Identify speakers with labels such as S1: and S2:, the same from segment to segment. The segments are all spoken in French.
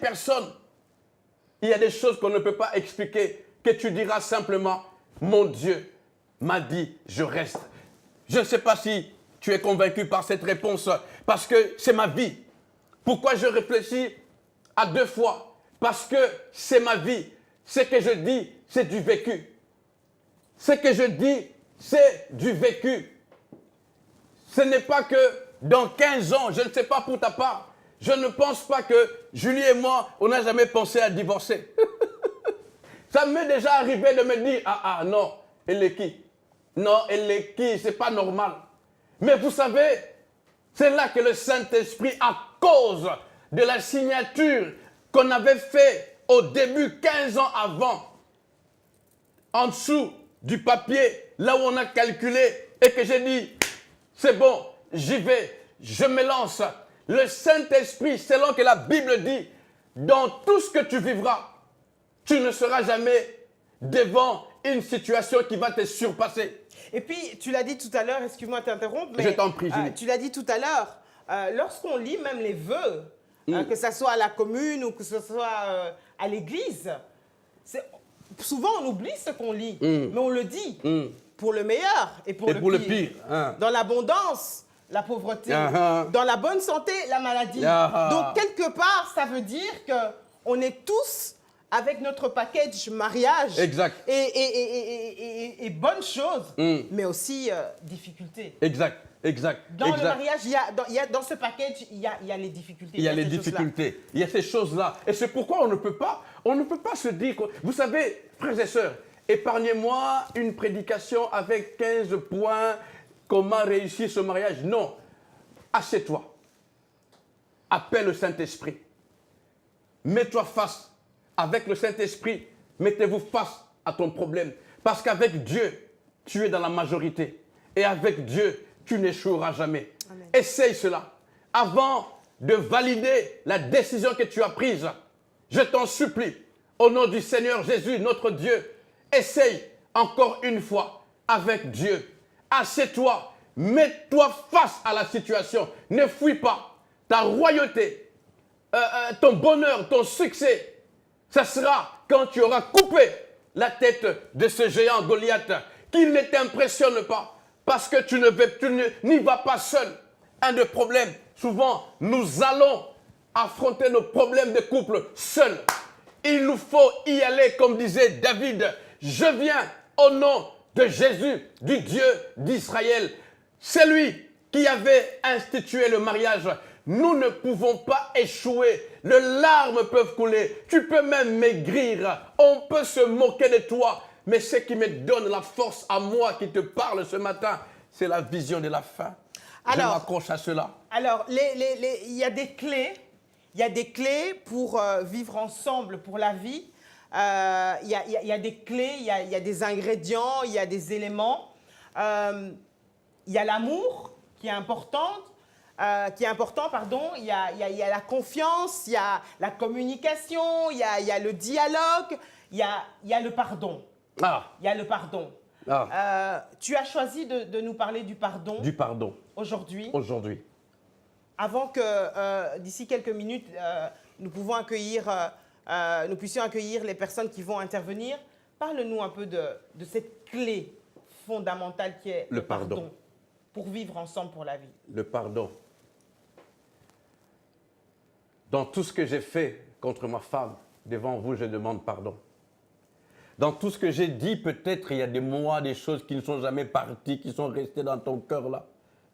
S1: personnes, il y a des choses qu'on ne peut pas expliquer, que tu diras simplement, mon Dieu m'a dit, je reste. Je ne sais pas si tu es convaincu par cette réponse, parce que c'est ma vie. Pourquoi je réfléchis à deux fois? Parce que c'est ma vie. Ce que je dis, c'est du vécu. Ce que je dis, c'est du vécu. Ce n'est pas que dans 15 ans, je ne sais pas pour ta part, je ne pense pas que Julie et moi, on n'a jamais pensé à divorcer. Ça m'est déjà arrivé de me dire, ah non, elle est qui? Non, elle est qui? C'est pas normal. Mais vous savez, c'est là que le Saint-Esprit, à cause de la signature qu'on avait fait au début, 15 ans avant, en dessous du papier, là où on a calculé, et que j'ai dit, c'est bon, j'y vais, je me lance. Le Saint-Esprit, selon que la Bible dit, dans tout ce que tu vivras, tu ne seras jamais devant une situation qui va te surpasser.
S2: Et puis, tu l'as dit tout à l'heure, excuse-moi de t'interrompre, mais
S1: je t'en prie, Julie.
S2: Tu l'as dit tout à l'heure, lorsqu'on lit même les vœux, que ce soit à la commune ou que ce soit à l'église, souvent on oublie ce qu'on lit, mais on le dit pour le meilleur et pour le pire.
S1: Hein.
S2: Dans l'abondance, la pauvreté. Dans la bonne santé, la maladie. Donc, quelque part, ça veut dire qu'on est tous avec notre package mariage.
S1: Exact.
S2: Et bonnes choses, mais aussi difficultés.
S1: Exact.
S2: Dans le mariage, dans ce package, il y a les difficultés.
S1: Il y a les difficultés. Il y a ces choses-là. Et c'est pourquoi on ne peut pas se dire... Vous savez, frères et sœurs, épargnez-moi une prédication avec 15 points, comment réussir ce mariage. Non. Assieds-toi. Appelle le Saint-Esprit. Mets-toi face. Avec le Saint-Esprit, mettez-vous face à ton problème. Parce qu'avec Dieu, tu es dans la majorité. Et avec Dieu, tu n'échoueras jamais.
S2: Amen.
S1: Essaye cela. Avant de valider la décision que tu as prise, je t'en supplie, au nom du Seigneur Jésus, notre Dieu, essaye encore une fois avec Dieu. Assieds-toi, mets-toi face à la situation. Ne fuis pas. Ta royauté, ton bonheur, ton succès, ça sera quand tu auras coupé la tête de ce géant Goliath, qu'il ne t'impressionne pas, parce que tu n'y vas pas seul. Un des problèmes, souvent, nous allons affronter nos problèmes de couple seuls. Il nous faut y aller, comme disait David. Je viens au nom de Jésus, du Dieu d'Israël. C'est lui qui avait institué le mariage. Nous ne pouvons pas échouer. Les larmes peuvent couler. Tu peux même maigrir. On peut se moquer de toi. Mais ce qui me donne la force à moi qui te parle ce matin, c'est la vision de la fin. Je m'accroche à cela.
S2: Alors, il y a des clés. Il y a des clés pour vivre ensemble pour la vie. Il y a des clés, il y a des ingrédients, il y a des éléments. Il y a l'amour qui est important. Il y a la confiance, il y a la communication, il y a le dialogue, il y a le pardon. Il y a le pardon. Tu as choisi de nous parler du pardon.
S1: Du pardon.
S2: Aujourd'hui.
S1: Aujourd'hui.
S2: Avant que, d'ici quelques minutes, nous puissions accueillir les personnes qui vont intervenir, parle-nous un peu de cette clé fondamentale qui est le pardon pour vivre ensemble pour la vie.
S1: Le pardon. Dans tout ce que j'ai fait contre ma femme, devant vous, je demande pardon. Dans tout ce que j'ai dit, peut-être il y a des mots, des choses qui ne sont jamais parties, qui sont restées dans ton cœur là.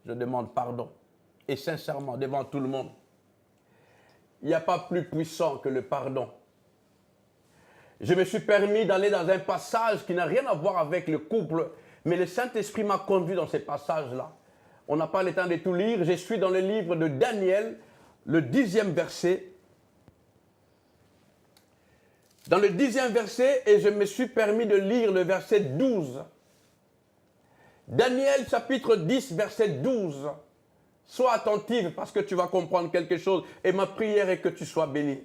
S1: Je demande pardon. Et sincèrement, devant tout le monde, il n'y a pas plus puissant que le pardon. Je me suis permis d'aller dans un passage qui n'a rien à voir avec le couple, mais le Saint-Esprit m'a conduit dans ces passages-là. On n'a pas le temps de tout lire. Je suis dans le livre de Daniel, le 10e verset. Dans le 10e verset, et je me suis permis de lire le verset 12. Daniel, chapitre 10, verset 12. Sois attentive parce que tu vas comprendre quelque chose. Et ma prière est que tu sois béni.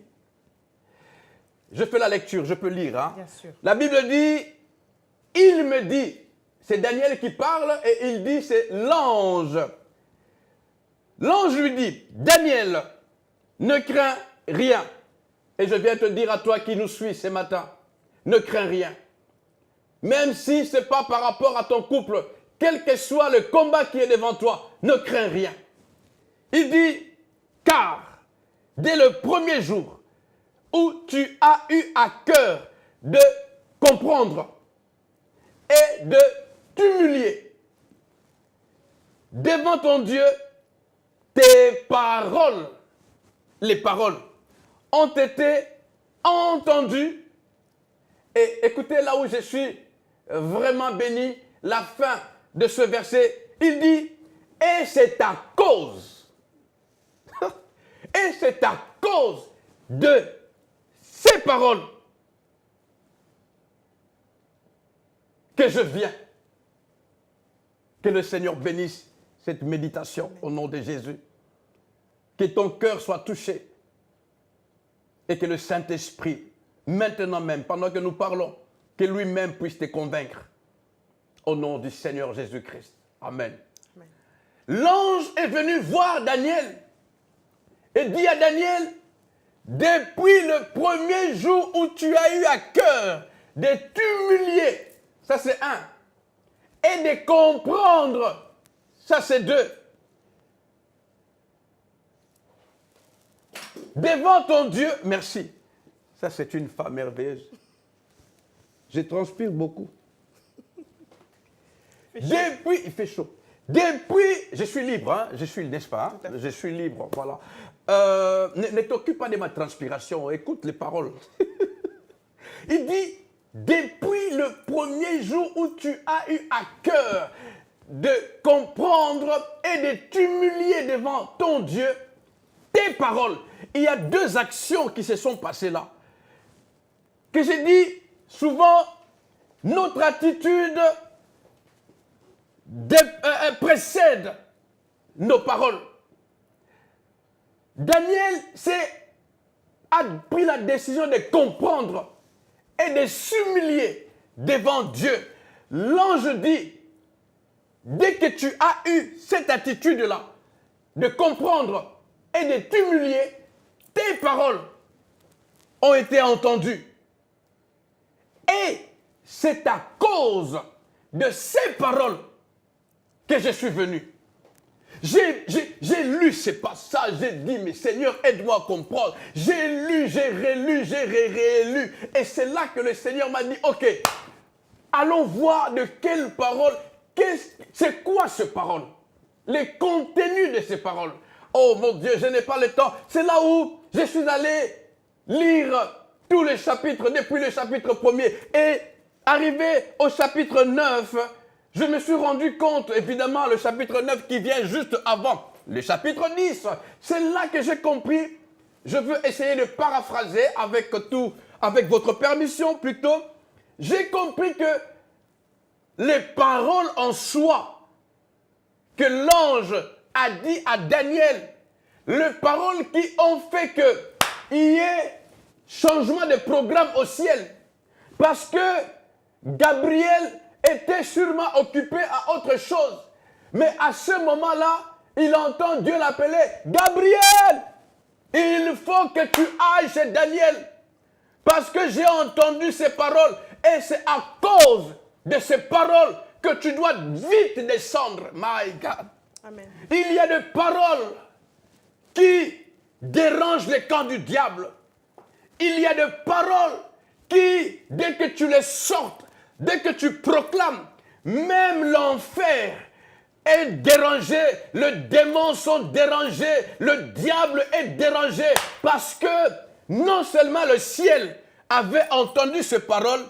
S1: Je fais la lecture, je peux lire. Hein?
S2: Bien sûr.
S1: La Bible dit, il me dit, c'est Daniel qui parle et il dit, c'est l'ange. L'ange lui dit, Daniel, ne crains rien. Et je viens te dire à toi qui nous suis ce matin, ne crains rien. Même si ce n'est pas par rapport à ton couple, quel que soit le combat qui est devant toi, ne crains rien. Il dit, car dès le premier jour où tu as eu à cœur de comprendre et de t'humilier devant ton Dieu, tes paroles, les paroles, ont été entendues. Et écoutez là où je suis vraiment béni, la fin de ce verset, il dit, et c'est à cause, et c'est à cause de ces paroles que je viens. Que le Seigneur bénisse cette méditation au nom de Jésus. Que ton cœur soit touché et que le Saint-Esprit, maintenant même, pendant que nous parlons, que lui-même puisse te convaincre. Au nom du Seigneur Jésus-Christ. Amen. Amen. L'ange est venu voir Daniel et dit à Daniel, depuis le premier jour où tu as eu à cœur de t'humilier, ça c'est un, et de comprendre, ça c'est deux, devant ton Dieu, merci. Ça c'est une femme merveilleuse. Je transpire beaucoup. Depuis, il fait chaud. Depuis, je suis libre, hein, je suis, n'est-ce pas, hein, je suis libre, voilà. Ne t'occupe pas de ma transpiration, écoute les paroles. Il dit, depuis le premier jour où tu as eu à cœur de comprendre et de t'humilier devant ton Dieu, tes paroles, il y a deux actions qui se sont passées là. Que j'ai dit, souvent, notre attitude précède nos paroles. Daniel a pris la décision de comprendre et de s'humilier devant Dieu. L'ange dit, dès que tu as eu cette attitude-là, de comprendre et de t'humilier, tes paroles ont été entendues. Et c'est à cause de ces paroles que je suis venu. J'ai lu ces passages, j'ai dit, mais Seigneur, aide-moi à comprendre. J'ai lu, j'ai relu, j'ai réélu. Et c'est là que le Seigneur m'a dit, ok, allons voir de quelles paroles, c'est quoi ces paroles? Les contenus de ces paroles. Oh mon Dieu, je n'ai pas le temps. C'est là où je suis allé lire tous les chapitres, depuis le chapitre 1er. Et arrivé au chapitre 9, je me suis rendu compte, évidemment, le chapitre 9 qui vient juste avant le chapitre 10. C'est là que j'ai compris. Je veux essayer de paraphraser avec votre permission plutôt. J'ai compris que les paroles en soi que l'ange a dit à Daniel, les paroles qui ont fait qu'il y ait changement de programme au ciel. Parce que Gabriel était sûrement occupé à autre chose. Mais à ce moment-là, il entend Dieu l'appeler, Gabriel, il faut que tu ailles chez Daniel. Parce que j'ai entendu ces paroles. Et c'est à cause de ces paroles que tu dois vite descendre. My God. Amen. Il y a des paroles qui dérangent les camps du diable. Il y a des paroles qui, dès que tu les sortes, dès que tu proclames, même l'enfer est dérangé, le démon sont dérangés, le diable est dérangé, parce que non seulement le ciel avait entendu ces paroles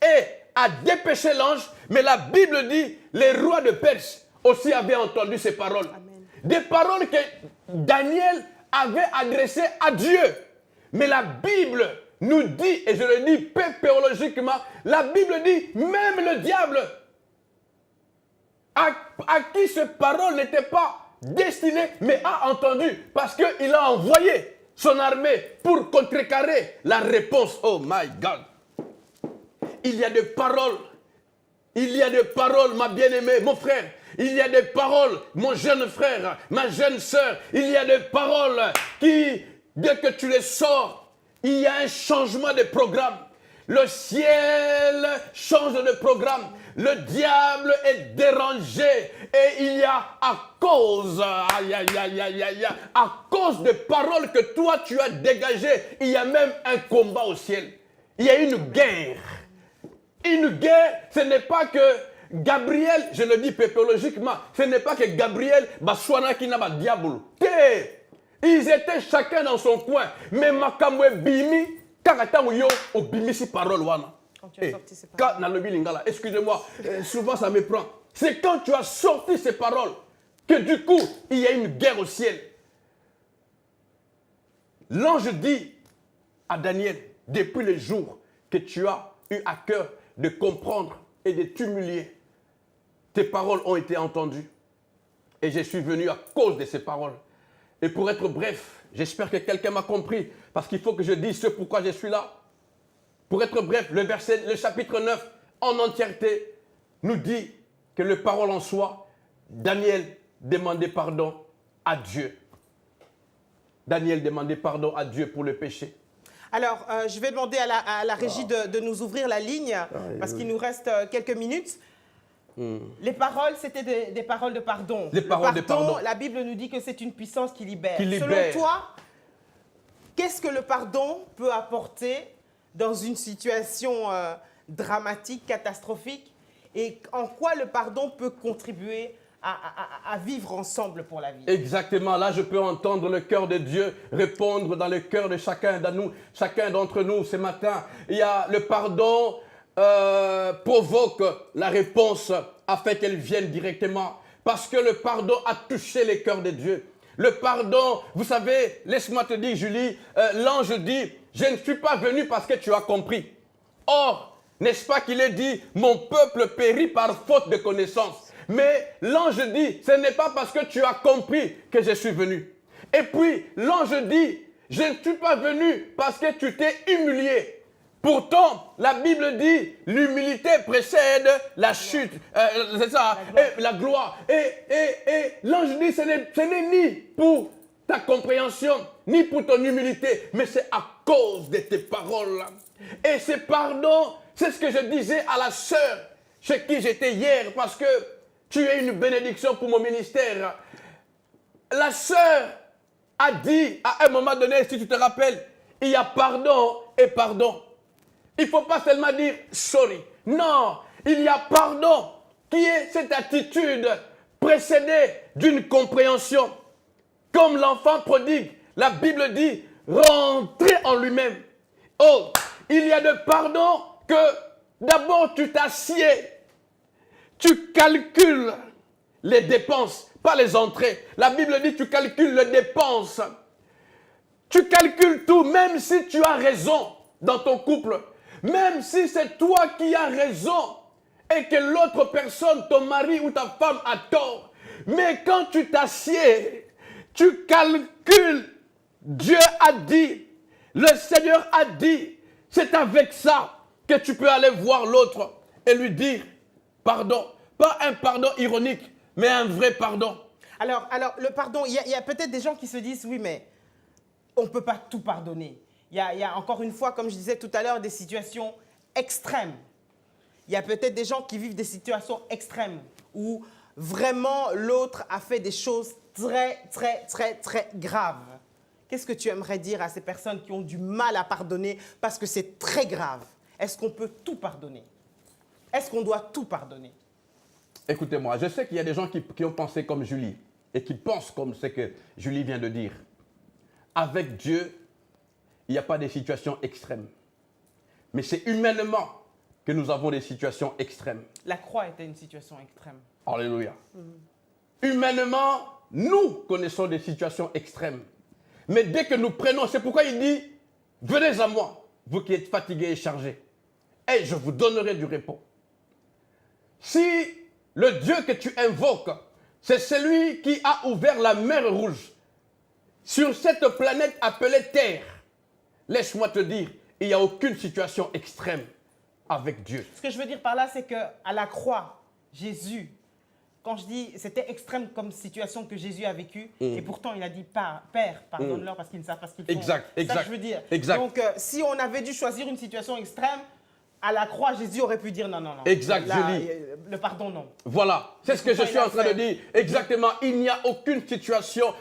S1: et a dépêché l'ange, mais la Bible dit, les rois de Perse aussi avaient entendu ces paroles. Amen. Des paroles que Daniel avait adressées à Dieu. Mais la Bible nous dit, et je le dis pépérologiquement, la Bible dit, même le diable, à qui ces paroles n'étaient pas destinées, mais a entendu, parce qu'il a envoyé son armée pour contrecarrer la réponse. Oh my God! Il y a des paroles, ma bien-aimée, mon frère. Il y a des paroles, mon jeune frère, ma jeune sœur. Il y a des paroles qui, dès que tu les sors, il y a un changement de programme. Le ciel change de programme. Le diable est dérangé. Et il y a à cause, à cause des paroles que toi tu as dégagées, il y a même un combat au ciel. Il y a une guerre. Une guerre, ce n'est pas que Gabriel, je le dis pépéologiquement, ce n'est pas que Gabriel, qui n'a pas diable. Ils étaient chacun dans son coin. Mais Makamwe Bimi, au Bimi parole wana.
S2: Quand tu as sorti ces paroles.
S1: Excusez-moi, souvent ça me prend. C'est quand tu as sorti ces paroles que du coup, il y a une guerre au ciel. L'ange dit à Daniel, depuis le jour que tu as eu à cœur de comprendre et de t'humilier, tes paroles ont été entendues. Et je suis venu à cause de ces paroles. Et pour être bref, j'espère que quelqu'un m'a compris, parce qu'il faut que je dise ce pourquoi je suis là. Pour être bref, le chapitre 9, en entièreté, nous dit que le parole en soi, Daniel demandait pardon à Dieu. Daniel demandait pardon à Dieu pour le péché.
S2: Alors, je vais demander à la régie de nous ouvrir la ligne, parce qu'il nous reste quelques minutes. Les paroles, c'était des paroles de pardon.
S1: Les paroles de pardon.
S2: La Bible nous dit que c'est une puissance qui libère.
S1: Qui libère.
S2: Selon toi, qu'est-ce que le pardon peut apporter dans une situation dramatique, catastrophique, et en quoi le pardon peut contribuer à vivre ensemble pour la vie?
S1: Exactement, là je peux entendre le cœur de Dieu répondre dans le cœur de chacun d'entre nous ce matin. Il y a le pardon provoque la réponse afin qu'elle vienne directement. Parce que le pardon a touché les cœurs de Dieu. Le pardon, vous savez, laisse-moi te dire Julie, l'ange dit, je ne suis pas venu parce que tu as compris. Or, n'est-ce pas qu'il est dit, mon peuple périt par faute de connaissance. Mais l'ange dit, ce n'est pas parce que tu as compris que je suis venu. Et puis, l'ange dit, je ne suis pas venu parce que tu t'es humilié. Pourtant, la Bible dit, l'humilité précède la chute, c'est ça, la gloire. Et l'ange dit, ce n'est ni pour ta compréhension, ni pour ton humilité, mais c'est à cause de tes paroles. Et ce pardon, c'est ce que je disais à la sœur chez qui j'étais hier, parce que tu es une bénédiction pour mon ministère. La sœur a dit, à un moment donné, si tu te rappelles, il y a pardon et pardon. Il ne faut pas seulement dire sorry. Non, il y a pardon qui est cette attitude précédée d'une compréhension. Comme l'enfant prodigue, la Bible dit rentrer en lui-même. Oh, il y a de pardon que d'abord tu t'assieds, tu calcules les dépenses, pas les entrées. La Bible dit tu calcules les dépenses. Tu calcules tout, même si tu as raison dans ton couple. Même si c'est toi qui as raison et que l'autre personne, ton mari ou ta femme a tort. Mais quand tu t'assieds, tu calcules. Dieu a dit, le Seigneur a dit, c'est avec ça que tu peux aller voir l'autre et lui dire pardon. Pas un pardon ironique, mais un vrai pardon.
S2: Alors le pardon, il y a peut-être des gens qui se disent, oui, mais on ne peut pas tout pardonner. Il y a encore une fois, comme je disais tout à l'heure, des situations extrêmes. Il y a peut-être des gens qui vivent des situations extrêmes où vraiment l'autre a fait des choses très, très, très, très graves. Qu'est-ce que tu aimerais dire à ces personnes qui ont du mal à pardonner parce que c'est très grave? Est-ce qu'on peut tout pardonner? Est-ce qu'on doit tout pardonner?
S1: Écoutez-moi, je sais qu'il y a des gens qui ont pensé comme Julie et qui pensent comme ce que Julie vient de dire. Avec Dieu, il n'y a pas de situations extrêmes. Mais c'est humainement que nous avons des situations extrêmes.
S2: La croix était une situation extrême.
S1: Alléluia. Humainement, nous connaissons des situations extrêmes. Mais dès que nous prenons, c'est pourquoi il dit, venez à moi, vous qui êtes fatigués et chargés, et je vous donnerai du repos. Si le Dieu que tu invoques, c'est celui qui a ouvert la mer Rouge sur cette planète appelée Terre, laisse-moi te dire, il n'y a aucune situation extrême avec Dieu.
S2: Ce que je veux dire par là, c'est qu'à la croix, Jésus quand je dis c'était extrême comme situation que Jésus a vécue, et pourtant il a dit Père, pardonne-leur parce qu'ils ne savent pas ce qu'ils font.
S1: Exact,
S2: C'est ça
S1: exact.
S2: que je veux dire.
S1: Exact.
S2: Donc si on avait dû choisir une situation extrême, à la croix, Jésus aurait pu dire non, non, non.
S1: Exact,
S2: Là,
S1: Julie.
S2: le pardon, non.
S1: Voilà, c'est ce que je
S2: pourtant,
S1: suis
S2: il a
S1: en train de
S2: fait.
S1: dire. Exactement, il n'y a aucune situation